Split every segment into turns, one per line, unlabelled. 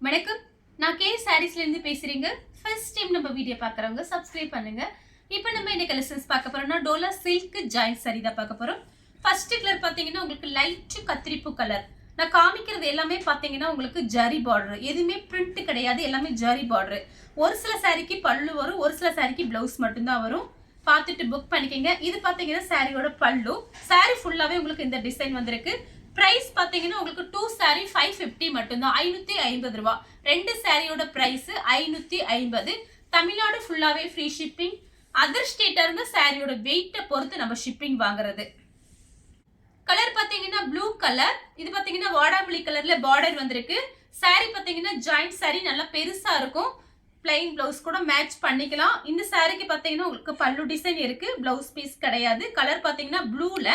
வணக்கம். நான் கே சாரீஸ்ல இருந்து பேசுறேங்க. ஃபர்ஸ்ட் டைம் நம்ம வீடியோ பார்க்குறவங்க சப்ஸ்கிரைப் பண்ணுங்க. இப்போ நம்ம என்ன கலெக்ஷன்ஸ் பார்க்க போறோம்னா டோலா சில்க் ஜாயிண்ட் சாரி தான் பார்க்க போறோம். ஃபர்ஸ்ட் கலர் பார்த்தீங்கன்னா உங்களுக்கு லைட் கத்திரிப்பு கலர். நான் காமிக்கிறது எல்லாமே பார்த்தீங்கன்னா உங்களுக்கு ஜரி பார்டர். எதுவுமே பிரிண்ட் கிடையாது, எல்லாமே ஜரி பார்டர். ஒரு சில சாரிக்கு பல்லு வரும், ஒரு சில சாரிக்கு பிளவுஸ் மட்டும்தான் வரும். பார்த்துட்டு புக் பண்ணிக்கங்க. இது பார்த்தீங்கன்னா சாரியோட பல்லு. சாரி ஃபுல்லாவே உங்களுக்கு இந்த டிசைன் வந்திருக்கு. பிரைஸ் பாத்தீங்கன்னா உங்களுக்கு 2 சாரி 550 மட்டும்தான், 550 ரூபாய். ரெண்டு சாரியோட பிரைஸ் 550. தமிழ்நாடு ஃபுல்லாவே ஃப்ரீ ஷிப்பிங். அதர் ஸ்டேட்டா இருந்த சாரியோட வெயிட்டை பொறுத்து நம்ம ஷிப்பிங் வாங்குறது. கலர் பாத்தீங்கன்னா ப்ளூ கலர். இது பாத்தீங்கன்னா வாடாமல்லி கலர்ல பார்டர் வந்திருக்கு. சாரி பாத்தீங்கன்னா ஜாயிண்ட் சாரி நல்லா பெருசா இருக்கும். பிளைன் பிளவுஸ் கூட மேட்ச் பண்ணிக்கலாம். இந்த சாரிக்கு பாத்தீங்கன்னா உங்களுக்கு பல்லு டிசைன் இருக்கு, பிளவுஸ் பீஸ் கிடையாது. கலர் பாத்தீங்கன்னா ப்ளூல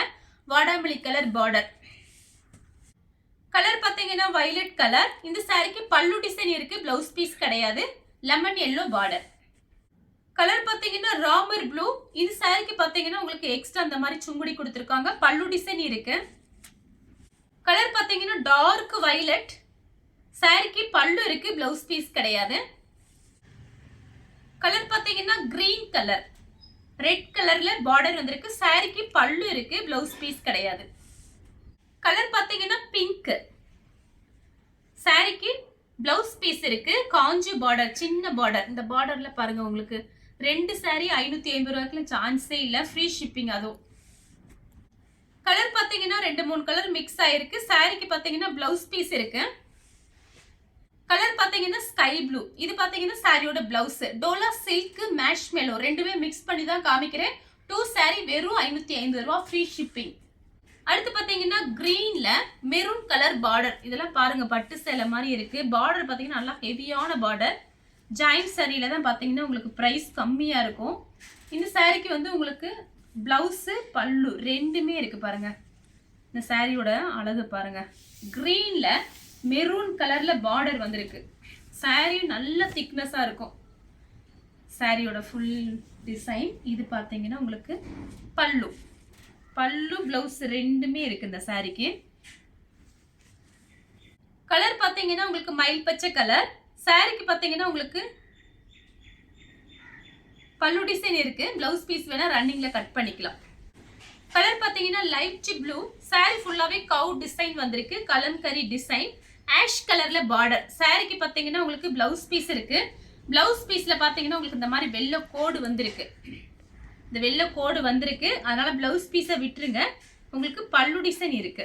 வாடாமல்லி கலர் பார்டர். கலர் பாத்தீங்கன்னா வயலட் கலர். இந்த சாரிக்கு பல்லு டிசைன் இருக்கு, பிளவுஸ் பீஸ் கிடையாது. Lemon yellow border. கலர் பாத்தீங்கன்னா ராமர் ப்ளூ. இந்த சாரிக்கு பாத்தீங்கன்னா உங்களுக்கு எக்ஸ்ட்ரா அந்த மாதிரி சுங்குடி கொடுத்துருக்காங்க, பல்லு டிசைன் இருக்கு. கலர் பாத்தீங்கன்னா டார்க் வயலட். சாரிக்கு பல்லு இருக்கு, பிளவுஸ் பீஸ் கிடையாது. கலர் பாத்தீங்கன்னா கிரீன் கலர். ரெட் கலர்ல பார்டர் வந்திருக்கு. சாரிக்கு பல்லு இருக்கு, பிளவுஸ் பீஸ் கிடையாது. கலர் பாத்தீங்கன்னா பிங்க். சாரிக்கு பிளவுஸ் பீஸ் இருக்கு, காஞ்சி பார்டர், சின்ன பார்டர். இந்த பார்டர்ல பாருங்க, உங்களுக்கு ரெண்டு சாரி 550 ரூபாய்க்கு சான்ஸே இல்ல, ஃப்ரீ ஷிப்பிங் அதுவும். கலர் பாத்தீங்கன்னா 2-3 கலர் மிக்ஸ் ஆயிருக்கு. சாரிக்கு பாத்தீங்கன்னா பிளவுஸ் பீஸ் இருக்கு. கலர் பாத்தீங்கன்னா ஸ்கை ப்ளூ. இது பாத்தீங்கன்னா சாரியோட பிளவுஸ். டோலா சில்க் மேஷ்மெலோ ரெண்டுமே மிக்ஸ் பண்ணி தான் காமிக்கிறேன். 2 சாரி வெறும் 550 ரூபாய், ஃப்ரீ ஷிப்பிங். அடுத்து பாத்தீங்கன்னா கிரீன்ல மெரூன் கலர் பார்டர். இதெல்லாம் பாருங்க பட்டு சேலை மாதிரி இருக்கு. பார்டர் பாத்தீங்கன்னா நல்லா ஹெவியான பார்டர். ஜாயிண்ட் சாரியில தான் பாத்தீங்கன்னா உங்களுக்கு பிரைஸ் கம்மியா இருக்கும். இந்த சாரிக்கு வந்து உங்களுக்கு பிளவுஸ் பல்லு ரெண்டுமே இருக்கு பாருங்க. இந்த சாரியோட அழகு பாருங்க. கிரீன்ல மெரூன் கலர்ல பார்டர் வந்திருக்கு. சாரி நல்ல திக்னஸா இருக்கும். சாரியோட ஃபுல் டிசைன். இது பாத்தீங்கன்னா உங்களுக்கு பல்லு. பல்லு பிளவுஸ் ரெண்டுமே இருக்கு இந்த சாரிக்கு. கலர் பாத்தீங்கன்னா உங்களுக்கு மயில் பச்சை கலர். சாரிக்கு பாத்தீங்கன்னா உங்களுக்கு பல்லு டிசைன் இருக்கு, பிளவுஸ் பீஸ் வேணா ரன்னிங்ல கட் பண்ணிக்கலாம். கலர் பாத்தீங்கன்னா லைட் ப்ளூ. சாரி ஃபுல்லாவே கவு டிசைன் வந்திருக்கு, கலம்கரி டிசைன். ஆஷ் கலர்ல பார்டர். சாரிக்கு பாத்தீங்கன்னா உங்களுக்கு பிளவுஸ் பீஸ் இருக்கு. பிளவுஸ் பீஸ்ல பாத்தீங்கன்னா உங்களுக்கு இந்த மாதிரி வெள்ளை கோடு வந்திருக்கு. இந்த வெள்ளை கோடு வந்திருக்கு, அதனால பிளவுஸ் பீஸை விட்டுருங்க. உங்களுக்கு பல்லு டிசைன் இருக்கு,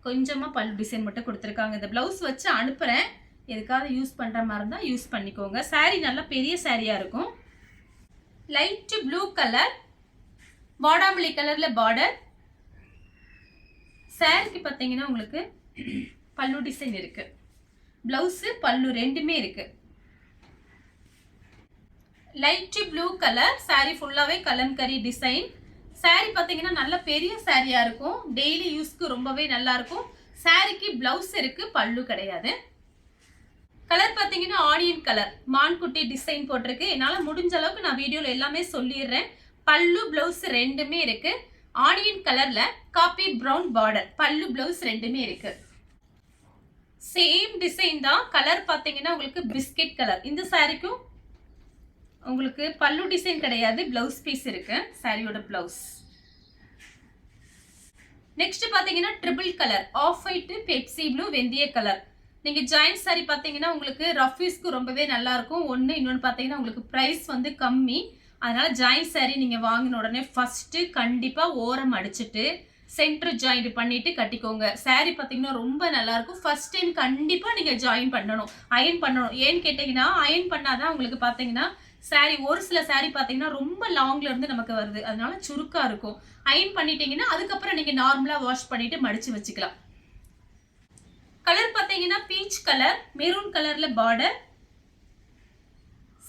கொஞ்சமா பல்லு டிசைன் மட்டும் கொடுத்துருக்காங்க. இந்த பிளவுஸ் வச்சு அனுப்புறேன், எதுக்காவது யூஸ் பண்ற மாதிரி இருந்தா யூஸ் பண்ணிக்கோங்க. சாரி நல்லா பெரிய சாரியா இருக்கும். லைட் ப்ளூ கலர், வாடாமல்லி கலர்ல பார்டர். சாரிக்கு பார்த்தீங்கன்னா உங்களுக்கு பல்லு டிசைன் இருக்கு, பிளவுஸ் பல்லு ரெண்டுமே இருக்கு. Light blue colour. சாரி ஃபுல்லாவே கலம்கரி டிசைன். சாரி பாத்தீங்கன்னா நல்ல பெரிய சாரியா இருக்கும், டெய்லி யூஸ்க்கு ரொம்பவே நல்லா இருக்கும். சாரிக்கு பிளவுஸ் இருக்கு, பல்லு கிடையாது. கலர் பாத்தீங்கன்னா ஆனியன் கலர், மான்குட்டி டிசைன் போட்டிருக்கு. என்னால முடிஞ்ச அளவுக்கு நான் வீடியோல எல்லாமே சொல்லிடுறேன். பல்லு பிளவுஸ் ரெண்டுமே இருக்கு. ஆனியன் கலர்ல காபி பிரவுன் பார்டர். பல்லு பிளவுஸ் ரெண்டுமே இருக்கு. சேம் டிசைன் தான். கலர் பாத்தீங்கன்னா உங்களுக்கு பிஸ்கட் கலர். இந்த சாரிக்கும் உங்களுக்கு பல்லு டிசைன் கிடையாது, பிளவுஸ் பீஸ் இருக்கு. சாரியோட பிளவுஸ். நெக்ஸ்ட் பாத்தீங்கன்னா triple colour, off white, Pepsi blue, வெந்தய கலர். நீங்க ஜாயிண்ட் சாரி பாத்தீங்கன்னா உங்களுக்கு ரஃபீஸ்க்கு ரொம்பவே நல்லா இருக்கும். இன்னொன்னு பாத்தீங்கன்னா உங்களுக்கு பிரைஸ் வந்து கம்மி. அதனால ஜாயிண்ட் சாரி நீங்க வாங்கின உடனே ஃபர்ஸ்ட் கண்டிப்பா ஓரம் அடிச்சுட்டு சென்டர் ஜாயிண்ட் பண்ணிட்டு கட்டிக்கோங்க. சாரி பாத்தீங்கன்னா ரொம்ப நல்லா இருக்கும். ஃபர்ஸ்ட் டைம் கண்டிப்பா நீங்க ஜாயின் பண்ணணும், அயன் பண்ணணும். ஏன்னு கேட்டீங்கன்னா அயன் பண்ணாதான் உங்களுக்கு பாத்தீங்கன்னா சாரி, ஒரு சில சாரி பாத்தீங்கன்னா ரொம்ப லாங்ல இருந்து நமக்கு வருது, அதனால சுருக்கா இருக்கும். அயன் பண்ணிட்டீங்கன்னா அதுக்கப்புறம் நீங்க நார்மலா வாஷ் பண்ணிட்டு மடிச்சு வச்சுக்கலாம். கலர் பாத்தீங்கன்னா பீச் கலர், மெரூன் கலர்ல பார்டர்.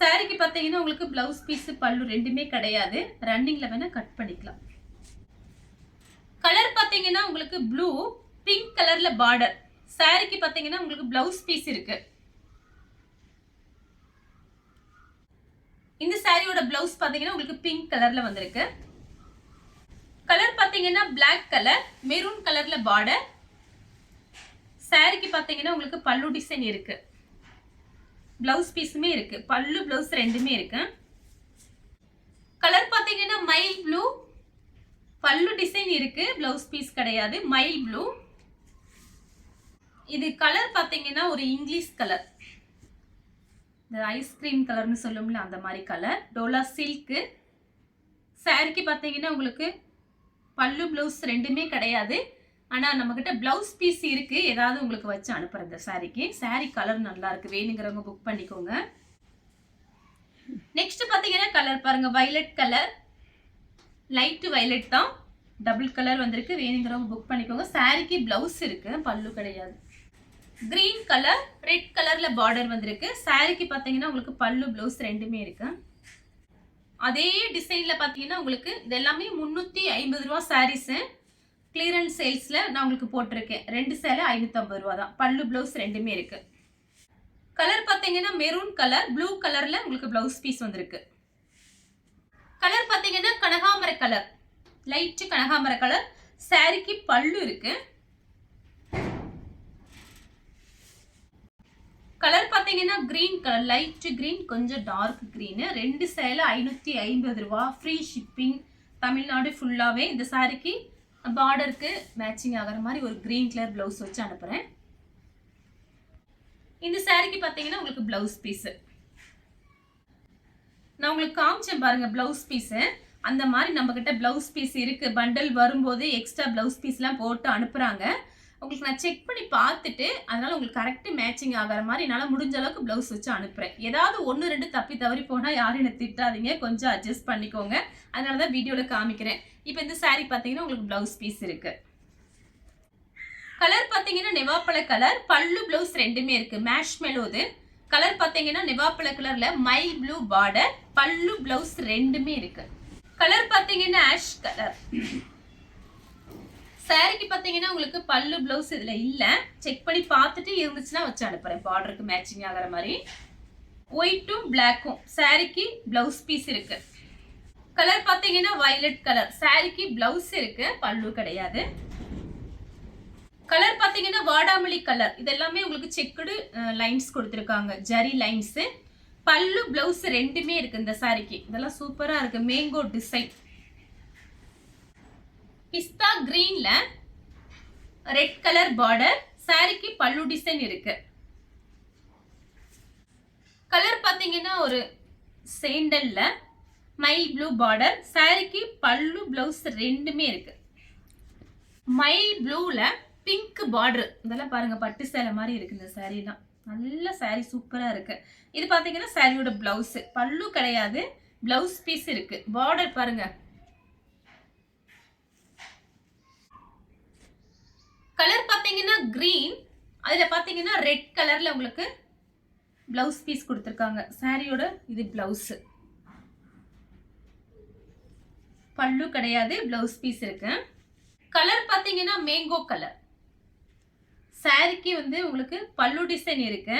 சாரிக்கு பாத்தீங்கன்னா உங்களுக்கு பிளவுஸ் பீஸ் பல்லு ரெண்டுமே கிடையாது, ரன்னிங்ல வேணா கட் பண்ணிக்கலாம். கலர் பாத்தீங்கன்னா உங்களுக்கு ப்ளூ, பிங்க் கலர்ல பார்டர். சாரிக்கு பாத்தீங்கன்னா உங்களுக்கு பிளவுஸ் பீஸ் இருக்கு. இந்த சாரியோட பிளவுஸ் பாத்தீங்கன்னா உங்களுக்கு பிங்க் கலர்ல வந்திருக்கு. கலர் பாத்தீங்கன்னா பிளாக் கலர், மெரூன் கலர்ல பார்டர். சாரிக்கு பாத்தீங்கன்னா உங்களுக்கு பல்லு டிசைன் இருக்கு. பிளவுஸ் பீஸுமே இருக்கு, பல்லு பிளவுஸ் ரெண்டுமே இருக்கு. கலர் பாத்தீங்கன்னா மைல் ப்ளூ, பல்லு டிசைன் இருக்கு, பிளவுஸ் பீஸ் கிடையாது. Mile blue. இது கலர் பாத்தீங்கன்னா ஒரு இங்கிலீஷ் கலர், இந்த ஐஸ்கிரீம் கலர்னு சொல்லும்ல அந்த மாதிரி கலர். டோலா சில்க். சாரிக்கு பாத்தீங்கன்னா உங்களுக்கு பல்லு பிளவுஸ் ரெண்டுமே கிடையாது. ஆனா நம்ம கிட்ட பிளவுஸ் பீஸ் இருக்கு, ஏதாவது உங்களுக்கு வச்சு அனுப்புறேன். இந்த சாரிக்கு சாரி கலர் நல்லா இருக்கு, வேணுங்கிறவங்க புக் பண்ணிக்கோங்க. நெக்ஸ்ட் பாத்தீங்கன்னா கலர் பாருங்க, வயலட் கலர், லைட் வயலட் தான், டபுள் கலர் வந்திருக்கு, வேணுங்கிறவங்க புக் பண்ணிக்கோங்க. சாரிக்கு பிளவுஸ் இருக்கு, பல்லு கிடையாது. கிரீன் கலர், ரெட் கலர்ல பார்டர் வந்திருக்கு. சாரிக்கு பாத்தீங்கன்னா உங்களுக்கு பல்லு பிளவுஸ் ரெண்டுமே இருக்கு. அதே டிசைன்ல பாத்தீங்கன்னா உங்களுக்கு இது எல்லாமே 350 ரூபா சாரீஸ். கிளியரன்ஸ் சேல்ஸ்ல நான் உங்களுக்கு போட்டிருக்கேன். 2 சேலை 550 ரூபா தான். பல்லு பிளவுஸ் ரெண்டுமே இருக்கு. கலர் பாத்தீங்கன்னா மெரூன் கலர், ப்ளூ கலர்ல உங்களுக்கு பிளவுஸ் பீஸ் வந்திருக்கு. கலர் பாத்தீங்கன்னா கனகாமர கலர், லைட் கனகாமர கலர். சாரிக்கு பல்லு இருக்கு. கலர் பாத்தீங்கன்னா கிரீன் கலர், லைட் கிரீன் கொஞ்சம் டார்க் கிரீன். 2 சேலை 550 ரூபா, ஃப்ரீ ஷிப்பிங், தமிழ்நாடு ஃபுல்லாவே. இந்த சாரிக்கு பார்டருக்கு மேட்சிங் ஆகிற மாதிரி ஒரு கிரீன் கலர் பிளவுஸ் வச்சு அனுப்புறேன். இந்த சாரிக்கு பாத்தீங்கன்னா உங்களுக்கு பிளவுஸ் பீஸ் நான் உங்களுக்கு காமிச்சேன் பாருங்க, பிளவுஸ் பீஸ். அந்த மாதிரி நம்ம கிட்ட பிளவுஸ் பீஸ் இருக்கு. பண்டல் வரும்போது எக்ஸ்ட்ரா பிளவுஸ் பீஸ்லாம் போட்டு அனுப்புறாங்க. உங்களுக்கு நான் செக் பண்ணி பார்த்துட்டு அதனால உங்களுக்கு கரெக்ட் மேட்சிங் ஆகிற மாதிரி என்னால் முடிஞ்ச அளவுக்கு பிளவுஸ் வச்சு அனுப்புறேன். ஏதாவது 1-2 தப்பி தவறி போனால் யாரும் என்ன திட்டாதீங்க, கொஞ்சம் அட்ஜஸ்ட் பண்ணிக்கோங்க. அதனால தான் வீடியோவில் காமிக்கிறேன். இப்போ இந்த சாரி பார்த்தீங்கன்னா உங்களுக்கு பிளவுஸ் பீஸ் இருக்கு. கலர் பார்த்தீங்கன்னா நெவாப்பழ கலர், பல்லு பிளவுஸ் ரெண்டுமே இருக்கு. மேஷ் மெலோது கலர் பார்த்தீங்கன்னா நெவாப்பழ கலர்ல மைல் ப்ளூ பார்டர், பல்லு பிளவுஸ் ரெண்டுமே இருக்கு. கலர் பார்த்தீங்கன்னா ஆஷ் கலர். சாரிக்கு பாத்தீங்கன்னா உங்களுக்கு பல்லு பிளவுஸ் இதுல இல்ல, செக் பண்ணி பார்த்துட்டு இருந்துச்சுன்னா வச்சு அனுப்புறேன் பார்டருக்கு மேட்சிங் ஆகிற மாதிரி. ஒயிட்டும் பிளாக்கும் சாரிக்கு பிளவுஸ் பீஸ் இருக்கு. கலர் பாத்தீங்கன்னா வயலட் கலர், சாரிக்கு பிளவுஸ் இருக்கு, பல்லு கிடையாது. கலர் பாத்தீங்கன்னா வாடாமல்லி கலர், இது எல்லாமே உங்களுக்கு செக்குடு லைன்ஸ் கொடுத்துருக்காங்க, ஜரி லைன்ஸ். பல்லு பிளவுஸ் ரெண்டுமே இருக்கு இந்த சாரிக்கு. இதெல்லாம் சூப்பரா இருக்கு, மேங்கோ டிசைன். பிஸ்தா கிரீன்ல ரெட் கலர் பார்டர், சாரிக்கு பல்லு டிசைன் இருக்கு. கலர் பாத்தீங்கன்னா ஒரு சேண்டல்ல மைல் ப்ளூ பார்டர், சாரிக்கு பல்லு பிளவுஸ் ரெண்டுமே இருக்கு. மைல் ப்ளூல பிங்க் பார்டர், இதெல்லாம் பாருங்க பட்டு சேலை மாதிரி இருக்கு இந்த சாரி தான். நல்ல சாரி, சூப்பரா இருக்கு. இது பாத்தீங்கன்னா சாரியோட பிளவுஸ், பல்லு கிடையாது, பிளவுஸ் பீஸ் இருக்கு. பார்டர் பாருங்க. கலர் பாத்தீங்கன்னா கிரீன், அதுல பாத்தீங்கன்னா ரெட் கலர்ல உங்களுக்கு பிளவுஸ் பீஸ் கொடுத்திருக்காங்க. சாரியோட இது பிளவுஸ், பல்லு கிடையாது, பிளவுஸ் பீஸ் இருக்கு. கலர் பாத்தீங்கன்னா மேங்கோ கலர். சாரிக்கு வந்து உங்களுக்கு பல்லு டிசைன் இருக்கு,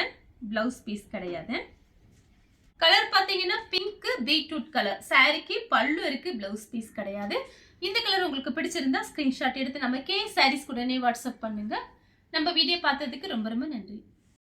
பிளவுஸ் பீஸ் கிடையாது. கலர் பாத்தீங்கன்னா பிங்க் பீட்ரூட் கலர், சாரிக்கு பல்லு இருக்கு, பிளவுஸ் பீஸ் கிடையாது. இந்த கலர் உங்களுக்கு பிடிச்சிருந்தா ஸ்கிரீன்ஷாட் எடுத்து நம்ம கே சாரீஸ் உடனே வாட்ஸ்அப் பண்ணுங்க. நம்ம வீடியோ பார்த்ததுக்கு ரொம்ப ரொம்ப நன்றி.